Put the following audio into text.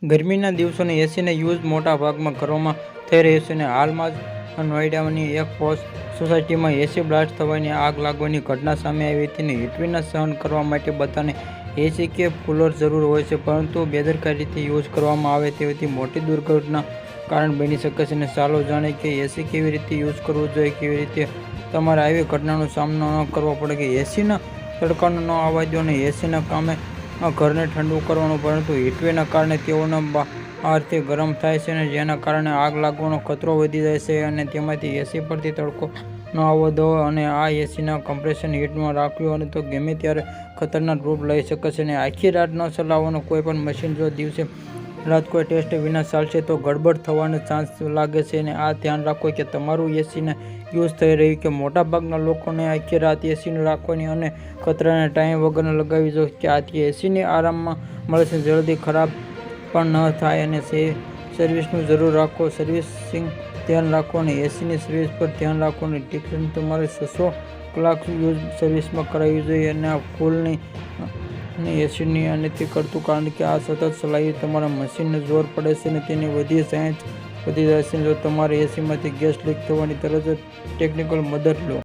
ગરમીના દિવસોની એસીનો યુઝ મોટા ભાગમાં ઘરોમાં થઈ રહ્યો છે અને હાલમાં જ નોઈડાની એક પોશ સોસાયટીમાં એસી બ્લાસ્ટ થવાની આગ લાગવાની ઘટના સામે આવી હતી અને હીટવેવને સહન કરવા માટે બધાને એસી કે કુલર જરૂર હોય છે, પરંતુ બેદરકારીથી યુઝ કરવામાં આવે તેવી મોટી દુર્ઘટના કારણ બની શકે છે. અને ચાલો જાણીએ કે એસી કેવી રીતે યુઝ કરવું જોઈએ, કેવી રીતે તમારે આવી ઘટનાનો સામનો ન કરવો પડે કે એસીના તડકાનો ન આવવા દો અને એસીના કામે ઘરને ઠંડુ કરવાનું, પરંતુ હીટવેવના કારણે તેઓના બહારથી ગરમ થાય છે અને જેના કારણે આગ લાગવાનો ખતરો વધી જાય છે અને તેમાંથી એસી પરથી તડકો ન આવવા દો અને આ એસીના કમ્પ્રેસર હીટમાં રાખ્યું તો ગમે ત્યારે ખતરનાક રૂપ લઈ શકે છે. અને આખી રાત ન ચલાવવાનું કોઈ પણ મશીન જો દિવસે રાત કોઈ ટેસ્ટ વિના ચાલશે તો ગડબડ થવાનો ચાન્સ લાગે છે. અને આ ધ્યાન રાખો કે તમારું એસીને યુઝ થઈ રહ્યું કે મોટાભાગના લોકોને આખી રાત એસીને રાખવાની અને ખતરાના ટાઈમ વગર લગાવી જો કે આથી એસીને આરામમાં મળશે, જલ્દી ખરાબ પણ ન થાય. અને સર્વિસનું જરૂર રાખો, સર્વિસિંગ ધ્યાન રાખો અને એસીની સર્વિસ પર ધ્યાન રાખો અને ટેકનિશિયન તમારે 600 કલાક યુઝ સર્વિસમાં કરાવવી જોઈએ અને આ ફૂલની એસીની નથી કરતું, કારણ કે આ સતત ચલાવવી તમારા મશીનને જોર પડે છે અને તેની વધી જાય છે. જો તમારે એસીમાંથી ગેસ લીક થવાની તરત જ ટેકનિકલ મદદ લો.